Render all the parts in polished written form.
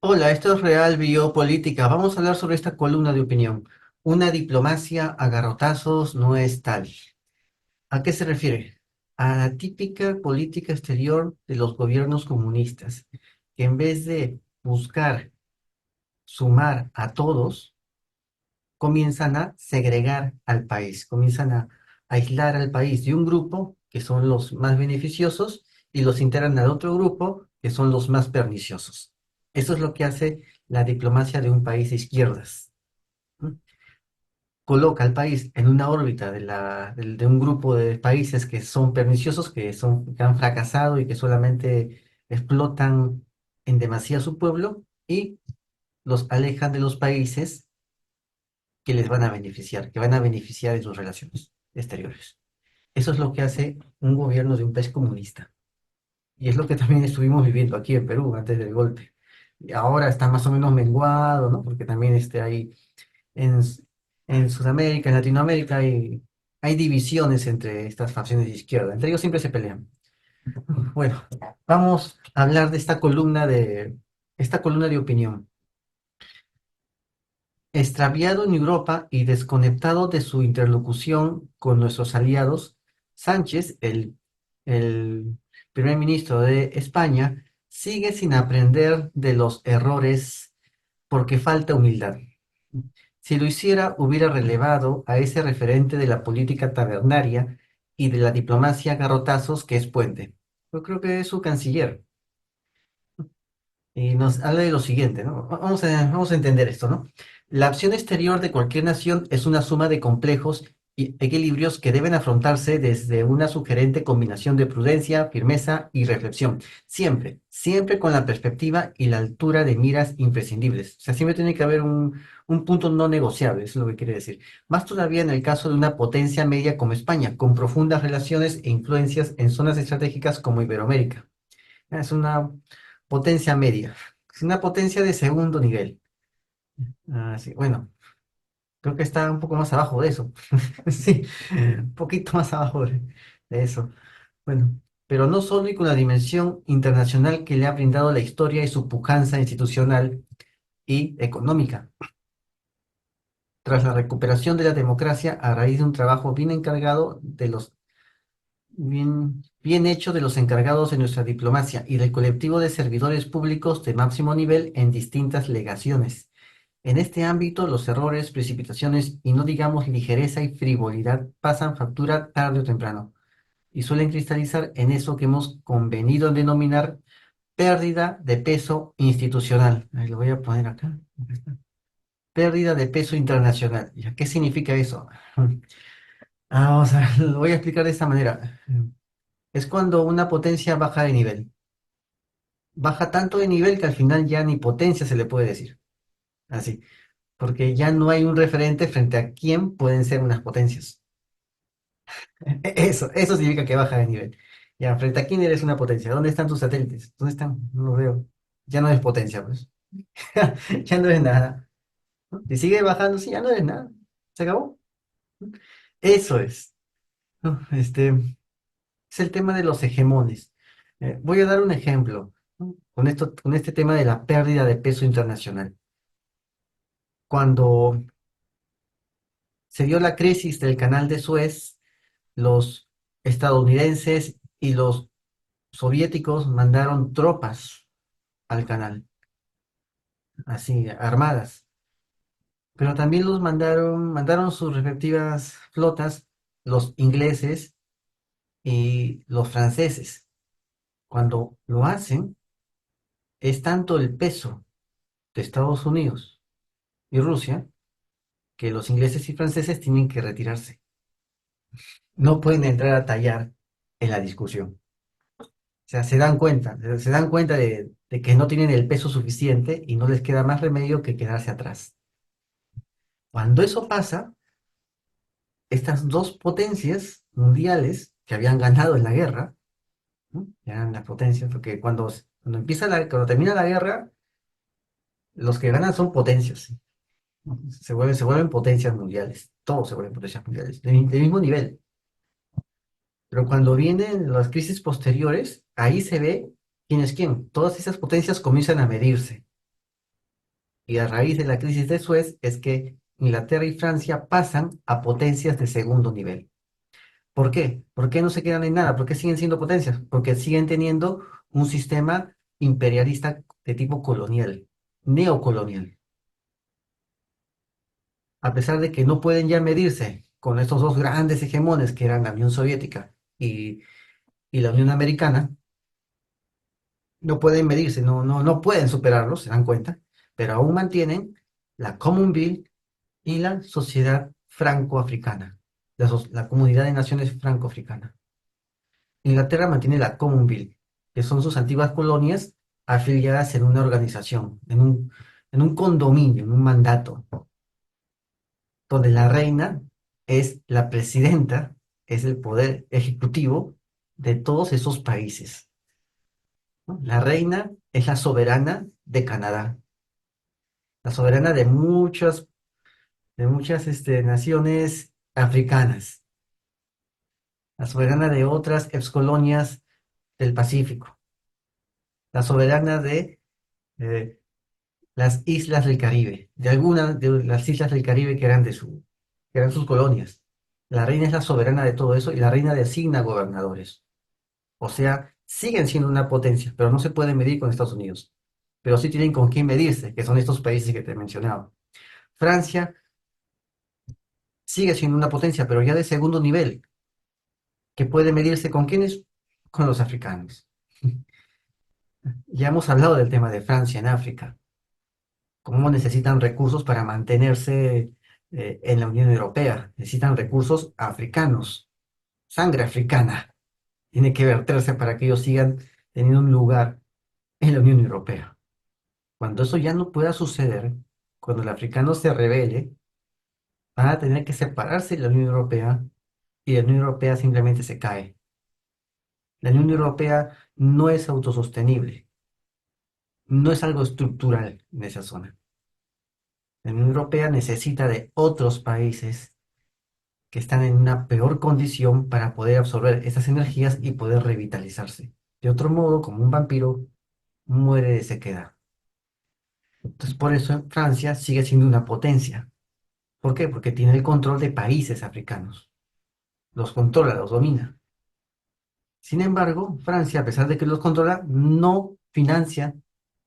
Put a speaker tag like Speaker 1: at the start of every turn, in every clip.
Speaker 1: Hola, esto es Real Biopolítica. Vamos a hablar sobre esta columna de opinión. Una diplomacia a garrotazos no es tal. ¿A qué se refiere? A la típica política exterior de los gobiernos comunistas, que en vez de buscar sumar a todos, comienzan a segregar al país, comienzan a aislar al país de un grupo, que son los más beneficiosos, y los integran al otro grupo, que son los más perniciosos. Eso es lo que hace la diplomacia de un país de izquierdas. ¿M? Coloca al país en una órbita de un grupo de países que son perniciosos, que han fracasado y que solamente explotan en demasía a su pueblo, y los alejan de los países que les van a beneficiar, que van a beneficiar en sus relaciones exteriores. Eso es lo que hace un gobierno de un país comunista. Y es lo que también estuvimos viviendo aquí en Perú antes del golpe. Y ahora está más o menos menguado, ¿no? Porque también hay en, en Sudamérica, en Latinoamérica, hay divisiones entre estas facciones de izquierda. Entre ellos siempre se pelean. Bueno, vamos a hablar de esta columna de opinión. Extraviado en Europa y desconectado de su interlocución con nuestros aliados, Sánchez, el primer ministro de España, sigue sin aprender de los errores porque falta humildad. Si lo hiciera, hubiera relevado a ese referente de la política tabernaria y de la diplomacia a garrotazos que es Puente. Yo creo que es su canciller. Y nos habla de lo siguiente, ¿no? Vamos a entender esto, ¿no? La acción exterior de cualquier nación es una suma de complejos y equilibrios que deben afrontarse desde una sugerente combinación de prudencia, firmeza y reflexión. Siempre, siempre con la perspectiva y la altura de miras imprescindibles. O sea, siempre tiene que haber un punto no negociable, eso es lo que quiere decir. Más todavía en el caso de una potencia media como España, con profundas relaciones e influencias en zonas estratégicas como Iberoamérica. Es una potencia media. Es una potencia de segundo nivel. Ah, sí, bueno, creo que está un poco más abajo de eso. Sí, un poquito más abajo de eso. Bueno, pero no solo y con la dimensión internacional que le ha brindado la historia y su pujanza institucional y económica. Tras la recuperación de la democracia a raíz de un trabajo bien encargado de los bien hecho de los encargados de nuestra diplomacia y del colectivo de servidores públicos de máximo nivel en distintas legaciones. En este ámbito, los errores, precipitaciones y no digamos ligereza y frivolidad pasan factura tarde o temprano y suelen cristalizar en eso que hemos convenido en denominar pérdida de peso institucional. Ahí lo voy a poner acá. Pérdida de peso internacional. ¿Ya qué significa eso? Vamos a, lo voy a explicar de esta manera. Es cuando una potencia baja de nivel. Baja tanto de nivel que al final ya ni potencia se le puede decir. Así. Porque ya no hay un referente frente a quién pueden ser unas potencias. Eso significa que baja de nivel. Ya, frente a quién eres una potencia. ¿Dónde están tus satélites? ¿Dónde están? No los veo. Ya no es potencia, pues. Ya no es nada. Si sigue bajando, sí, ya no es nada. Se acabó. Eso es. ¿No? Es el tema de los hegemones. Voy a dar un ejemplo, ¿no? Con este tema de la pérdida de peso internacional. Cuando se dio la crisis del canal de Suez, los estadounidenses y los soviéticos mandaron tropas al canal, así, armadas, pero también mandaron sus respectivas flotas, los ingleses y los franceses. Cuando lo hacen, es tanto el peso de Estados Unidos y Rusia que los ingleses y franceses tienen que retirarse. No pueden entrar a tallar en la discusión. O sea, se dan cuenta de que no tienen el peso suficiente y no les queda más remedio que quedarse atrás. Cuando eso pasa, estas dos potencias mundiales que habían ganado en la guerra, ¿no? Eran las potencias, porque cuando termina la guerra, los que ganan son potencias, ¿no? Se vuelven potencias mundiales, todos se vuelven potencias mundiales, del mismo nivel. Pero cuando vienen las crisis posteriores, ahí se ve quién es quién. Todas esas potencias comienzan a medirse. Y a raíz de la crisis de Suez es que Inglaterra y Francia pasan a potencias de segundo nivel. ¿Por qué? ¿Por qué no se quedan en nada? ¿Por qué siguen siendo potencias? Porque siguen teniendo un sistema imperialista de tipo colonial, neocolonial. A pesar de que no pueden ya medirse con estos dos grandes hegemones que eran la Unión Soviética y la Unión Americana, no pueden medirse, no pueden superarlos, se dan cuenta, pero aún mantienen la Commonwealth y la Sociedad Franco-Africana, la Comunidad de Naciones Franco-Africana. Inglaterra mantiene la Commonwealth, que son sus antiguas colonias afiliadas en una organización, en un condominio, en un mandato, donde la reina es la presidenta, es el poder ejecutivo de todos esos países, ¿no? La reina es la soberana de Canadá, la soberana de muchas naciones africanas, la soberana de otras excolonias del Pacífico, la soberana de eh, las islas del Caribe, de algunas de las islas del Caribe que eran sus colonias. La reina es la soberana de todo eso y la reina designa gobernadores. O sea, siguen siendo una potencia, pero no se pueden medir con Estados Unidos. Pero sí tienen con quién medirse, que son estos países que te he mencionado. Francia sigue siendo una potencia, pero ya de segundo nivel, que puede medirse con quiénes, con los africanos. Ya hemos hablado del tema de Francia en África, cómo necesitan recursos para mantenerse en la Unión Europea. Necesitan recursos africanos, sangre africana. Tiene que verterse para que ellos sigan teniendo un lugar en la Unión Europea. Cuando eso ya no pueda suceder, cuando el africano se rebele, van a tener que separarse de la Unión Europea y la Unión Europea simplemente se cae. La Unión Europea no es autosostenible, no es algo estructural en esa zona. La Unión Europea necesita de otros países que están en una peor condición para poder absorber esas energías y poder revitalizarse. De otro modo, como un vampiro, muere de sequedad. Entonces, por eso Francia sigue siendo una potencia. ¿Por qué? Porque tiene el control de países africanos. Los controla, los domina. Sin embargo, Francia, a pesar de que los controla, no financia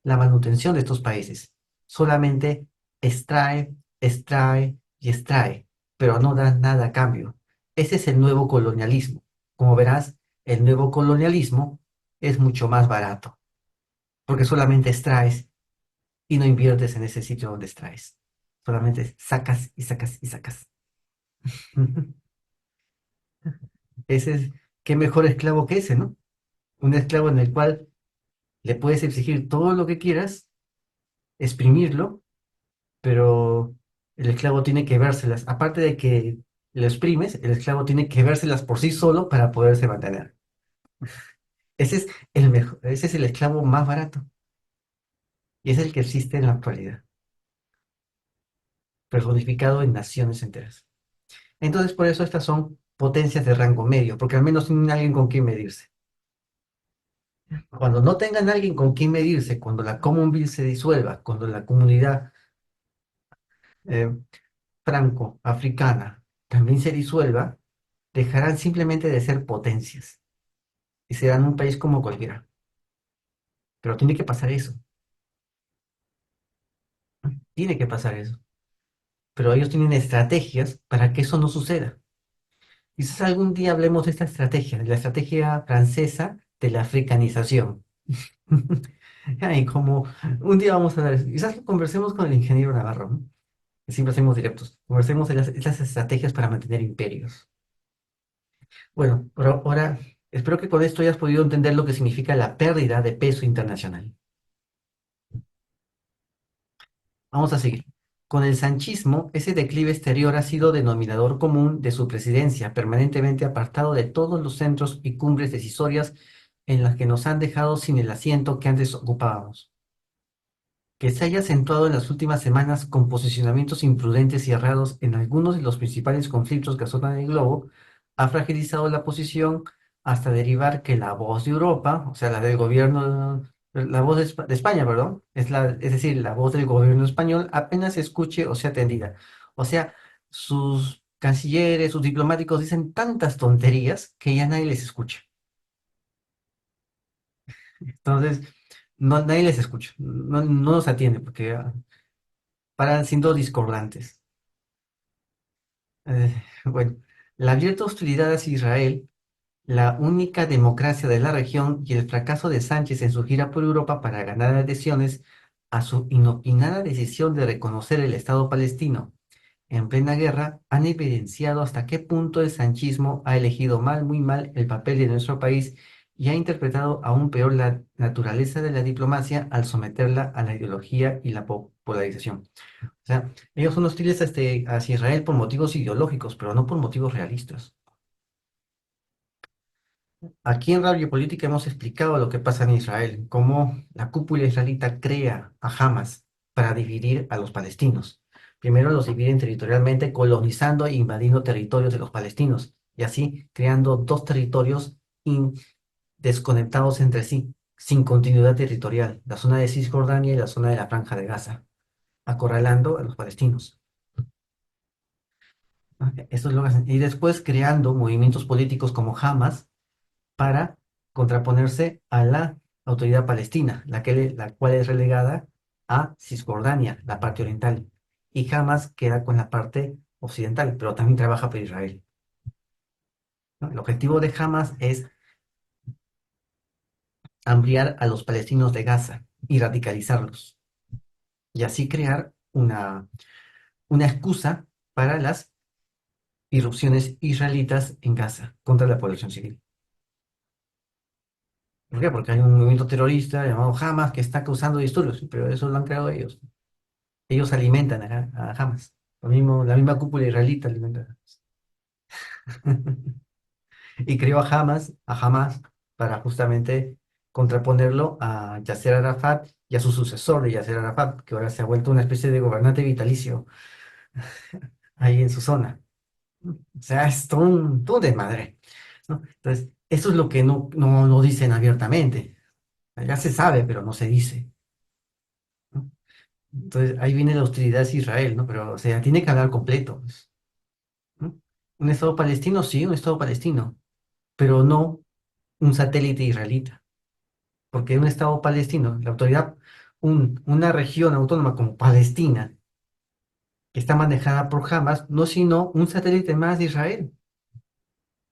Speaker 1: la manutención de estos países. Solamente extrae, extrae y extrae, pero no da nada a cambio. Ese es el nuevo colonialismo. Como verás, el nuevo colonialismo es mucho más barato, porque solamente extraes y no inviertes en ese sitio donde extraes. Solamente sacas y sacas y sacas. Ese es, qué mejor esclavo que ese, ¿no? Un esclavo en el cual le puedes exigir todo lo que quieras, exprimirlo, pero el esclavo tiene que vérselas. Aparte de que lo exprimes, el esclavo tiene que vérselas por sí solo para poderse mantener. Ese es el mejor, ese es el esclavo más barato y es el que existe en la actualidad, personificado en naciones enteras. Entonces, por eso estas son potencias de rango medio, porque al menos tienen alguien con quien medirse. Cuando no tengan alguien con quien medirse, cuando la Commonwealth se disuelva, cuando la comunidad eh, franco-africana también se disuelva, dejarán simplemente de ser potencias y serán un país como cualquiera. Pero tiene que pasar eso, tiene que pasar eso. Pero ellos tienen estrategias para que eso no suceda. Quizás algún día hablemos de esta estrategia, de la estrategia francesa de la africanización. Y como un día vamos a ver, quizás conversemos con el ingeniero Navarro, ¿no? Que siempre hacemos directos. Conversemos de las estrategias para mantener imperios. Bueno, pero ahora espero que con esto hayas podido entender lo que significa la pérdida de peso internacional. Vamos a seguir. Con el sanchismo, ese declive exterior ha sido denominador común de su presidencia, permanentemente apartado de todos los centros y cumbres decisorias en las que nos han dejado sin el asiento que antes ocupábamos. Que se haya acentuado en las últimas semanas con posicionamientos imprudentes y errados en algunos de los principales conflictos que azotan el globo, ha fragilizado la posición hasta derivar que la voz de Europa, o sea, la del gobierno La voz de España, perdón, es decir, la voz del gobierno español apenas se escuche o sea atendida. O sea, sus cancilleres, sus diplomáticos dicen tantas tonterías que ya nadie les escucha. Entonces, no, nadie les escucha, no los atiende porque paran siendo discordantes. Bueno, la abierta hostilidad hacia Israel, la única democracia de la región y el fracaso de Sánchez en su gira por Europa para ganar adhesiones a su inopinada decisión de reconocer el Estado palestino en plena guerra han evidenciado hasta qué punto el sanchismo ha elegido mal, muy mal el papel de nuestro país y ha interpretado aún peor la naturaleza de la diplomacia al someterla a la ideología y la polarización. O sea, ellos son hostiles hacia Israel por motivos ideológicos, pero no por motivos realistas. Aquí en Radio Política hemos explicado lo que pasa en Israel, cómo la cúpula israelita crea a Hamas para dividir a los palestinos. Primero los dividen territorialmente, colonizando e invadiendo territorios de los palestinos, y así creando dos territorios desconectados entre sí, sin continuidad territorial, la zona de Cisjordania y la zona de la Franja de Gaza, acorralando a los palestinos. ¿No? Eso es lo que hacen. Y después creando movimientos políticos como Hamas para contraponerse a la autoridad palestina, la cual es relegada a Cisjordania, la parte oriental, y Hamas queda con la parte occidental, pero también trabaja para Israel. ¿No? El objetivo de Hamas es hambriar a los palestinos de Gaza y radicalizarlos, y así crear una excusa para las irrupciones israelitas en Gaza contra la población civil. ¿Por qué? Porque hay un movimiento terrorista llamado Hamas que está causando disturbios, pero eso lo han creado ellos. Ellos alimentan a Hamas. Lo mismo, la misma cúpula israelita alimenta a Hamas. Y creó a Hamas para justamente contraponerlo a Yasser Arafat y a su sucesor de Yasser Arafat, que ahora se ha vuelto una especie de gobernante vitalicio ahí en su zona. O sea, es todo un desmadre, ¿no? Entonces, eso es lo que no dicen abiertamente. Ya se sabe, pero no se dice, ¿no? Entonces, ahí viene la hostilidad hacia Israel, ¿no? Pero, o sea, tiene que hablar completo, pues, ¿no? Un Estado palestino, sí, un Estado palestino, pero no un satélite israelita, porque un Estado palestino, la autoridad, una región autónoma como Palestina, que está manejada por Hamas, no es sino un satélite más de Israel,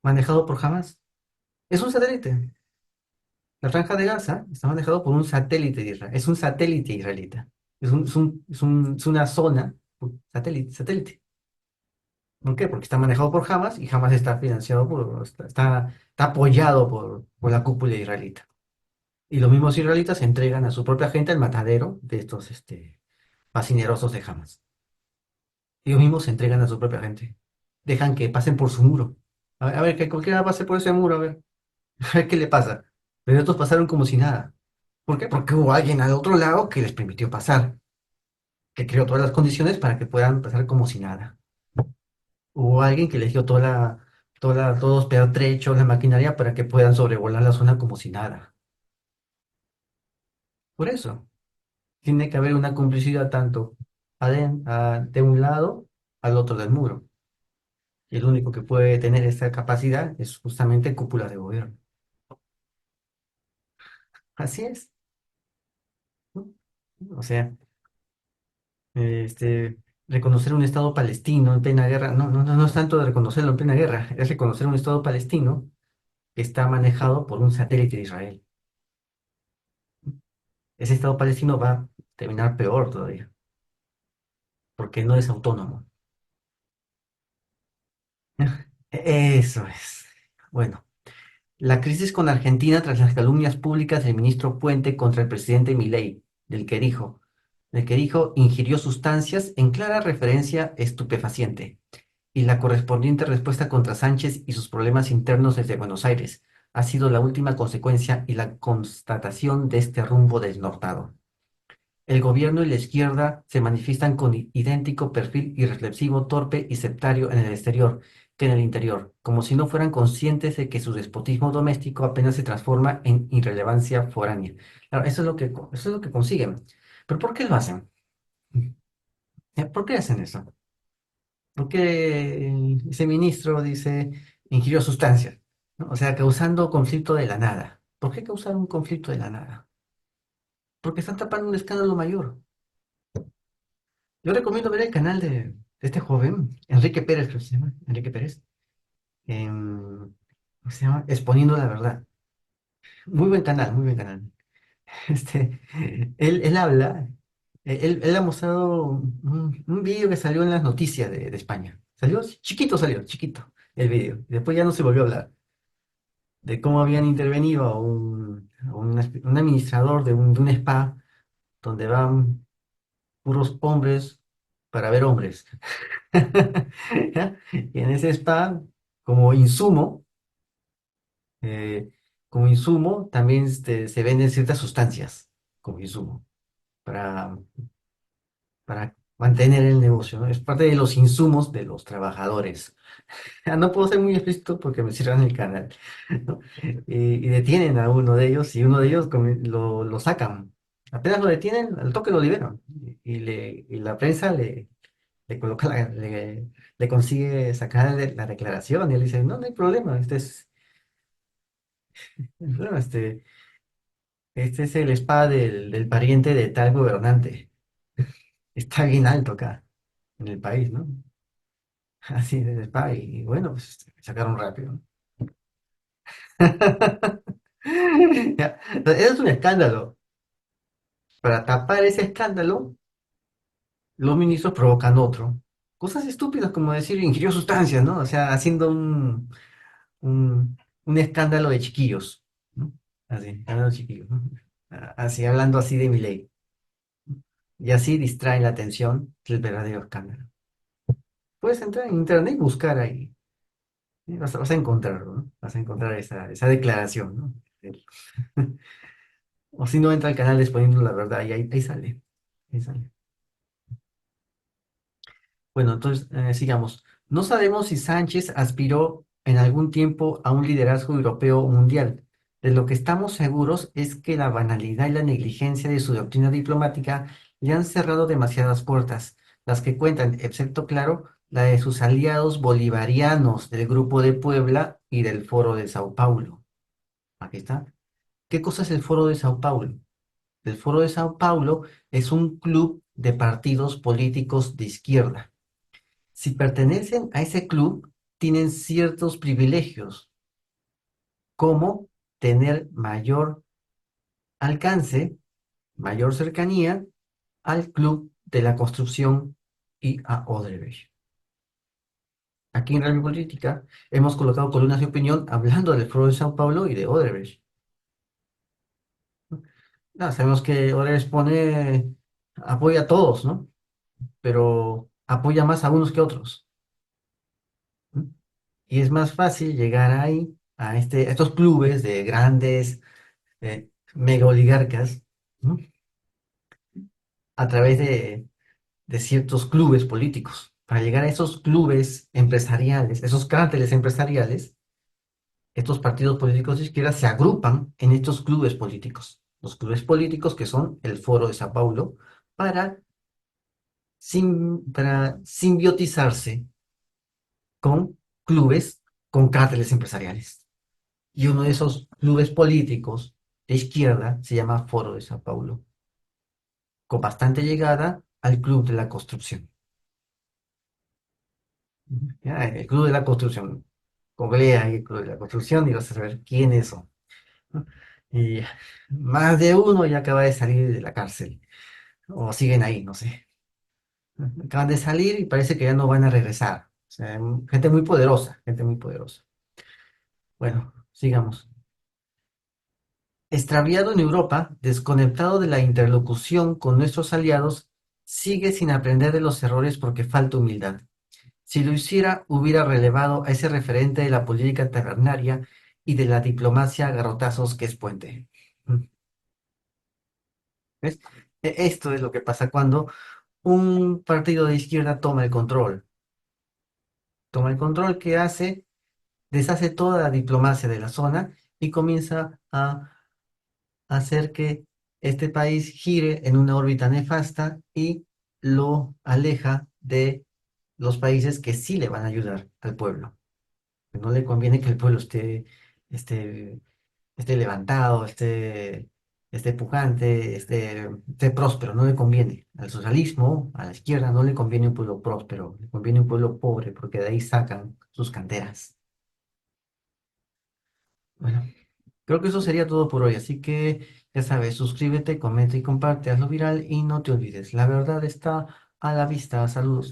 Speaker 1: manejado por Hamas. Es un satélite. La Franja de Gaza está manejado por un satélite de Israel, es un satélite israelita, es una zona, satélite. ¿Por qué? Porque está manejado por Hamas y Hamas está financiado está apoyado por la cúpula israelita. Y los mismos israelitas entregan a su propia gente al matadero de estos fascinerosos de Hamas. Ellos mismos se entregan a su propia gente. Dejan que pasen por su muro. A ver, que cualquiera pase por ese muro, a ver, a ver qué le pasa. Pero estos pasaron como si nada. ¿Por qué? Porque hubo alguien al otro lado que les permitió pasar, que creó todas las condiciones para que puedan pasar como si nada. Hubo alguien que les dio todos los pertrechos, la maquinaria para que puedan sobrevolar la zona como si nada. Por eso, tiene que haber una complicidad tanto de un lado al otro del muro. Y el único que puede tener esta capacidad es justamente cúpula de gobierno. Así es, ¿no? O sea, este, reconocer un Estado palestino en plena guerra, no es tanto de reconocerlo en plena guerra, es reconocer un Estado palestino que está manejado por un satélite de Israel. Ese Estado palestino va a terminar peor todavía, porque no es autónomo. Eso es. Bueno, la crisis con Argentina tras las calumnias públicas del ministro Puente contra el presidente Milei, del que dijo ingirió sustancias en clara referencia estupefaciente, y la correspondiente respuesta contra Sánchez y sus problemas internos desde Buenos Aires ha sido la última consecuencia y la constatación de este rumbo desnortado. El gobierno y la izquierda se manifiestan con idéntico perfil irreflexivo, torpe y sectario en el exterior que en el interior, como si no fueran conscientes de que su despotismo doméstico apenas se transforma en irrelevancia foránea. Claro, eso es lo que consiguen. ¿Pero por qué lo hacen? ¿Por qué hacen eso? ¿Por qué ese ministro dice ingirió sustancias? ¿No? O sea, causando conflicto de la nada. ¿Por qué causar un conflicto de la nada? Porque están tapando un escándalo mayor. Yo recomiendo ver el canal de este joven, Enrique Pérez, creo que se llama, Enrique Pérez, ¿cómo se llama? Exponiendo la verdad. Muy buen canal, muy buen canal. Este, él habla, él ha mostrado un vídeo que salió en las noticias de España. Salió, chiquito, el vídeo. Después ya no se volvió a hablar de cómo habían intervenido un administrador de un spa donde van puros hombres para ver hombres. ¿Ya? Y en ese spa, como insumo, eh, como insumo, también se venden ciertas sustancias como insumo para, para mantener el negocio, ¿no? Es parte de los insumos de los trabajadores. No puedo ser muy explícito porque me cierran el canal, ¿no? Y detienen a uno de ellos y uno de ellos lo sacan. Apenas lo detienen, al toque lo liberan. Y la prensa le coloca le consigue sacar la declaración y él dice, no, no hay problema, bueno, este es el spa del pariente de tal gobernante. Está bien alto acá, en el país, ¿no? Así es el spa y bueno, pues sacaron rápido, ¿no? Ya, entonces, eso es un escándalo. Para tapar ese escándalo, los ministros provocan otro. Cosas estúpidas como decir ingirió sustancias, ¿no? O sea, haciendo un escándalo de chiquillos, ¿no? Así, escándalo de chiquillos, ¿no? Así, hablando así de mi ley. Y así distraen la atención del verdadero escándalo. Puedes entrar en internet y buscar ahí. Vas a encontrarlo, ¿no? Vas a encontrar esa declaración, ¿no? El- O si no, entra al canal Exponiendo la Verdad y ahí sale. Ahí sale. Bueno, entonces, sigamos. No sabemos si Sánchez aspiró en algún tiempo a un liderazgo europeo o mundial. De lo que estamos seguros es que la banalidad y la negligencia de su doctrina diplomática le han cerrado demasiadas puertas, las que cuentan, excepto, claro, la de sus aliados bolivarianos del Grupo de Puebla y del Foro de Sao Paulo. Aquí está. ¿Qué cosa es el Foro de Sao Paulo? El Foro de Sao Paulo es un club de partidos políticos de izquierda. Si pertenecen a ese club, tienen ciertos privilegios, como tener mayor alcance, mayor cercanía al club de la construcción y a Odebrecht. Aquí en Radio Política hemos colocado columnas de opinión hablando del Foro de Sao Paulo y de Odebrecht. No, sabemos que Odebrecht apoya a todos, ¿no? Pero apoya más a unos que otros. ¿No? Y es más fácil llegar ahí, a estos clubes de grandes mega oligarcas, ¿no? A través de ciertos clubes políticos. Para llegar a esos clubes empresariales, esos cárteles empresariales, estos partidos políticos de izquierda se agrupan en estos clubes políticos. Los clubes políticos que son el Foro de Sao Paulo, para, para simbiotizarse con clubes, con cárteles empresariales. Y uno de esos clubes políticos de izquierda se llama Foro de Sao Paulo, con bastante llegada al Club de la Construcción. Ya, el Club de la Construcción. Googlea ahí el Club de la Construcción y vas a saber quiénes son, ¿no? Y más de uno ya acaba de salir de la cárcel, o siguen ahí, no sé. Acaban de salir y parece que ya no van a regresar. O sea, gente muy poderosa, gente muy poderosa. Bueno, sigamos. Extraviado en Europa, desconectado de la interlocución con nuestros aliados, sigue sin aprender de los errores porque falta humildad. Si lo hiciera, hubiera relevado a ese referente de la política tabernaria y de la diplomacia a garrotazos que es Puente. ¿Ves? Esto es lo que pasa cuando un partido de izquierda toma el control. Toma el control que hace, deshace toda la diplomacia de la zona y comienza a hacer que este país gire en una órbita nefasta y lo aleja de los países que sí le van a ayudar al pueblo. No le conviene que el pueblo esté, esté levantado, esté pujante, esté próspero, no le conviene. Al socialismo, a la izquierda, no le conviene un pueblo próspero, le conviene un pueblo pobre, porque de ahí sacan sus canteras. Bueno, creo que eso sería todo por hoy, así que ya sabes, suscríbete, comenta y comparte, hazlo viral y no te olvides, la verdad está a la vista. Saludos.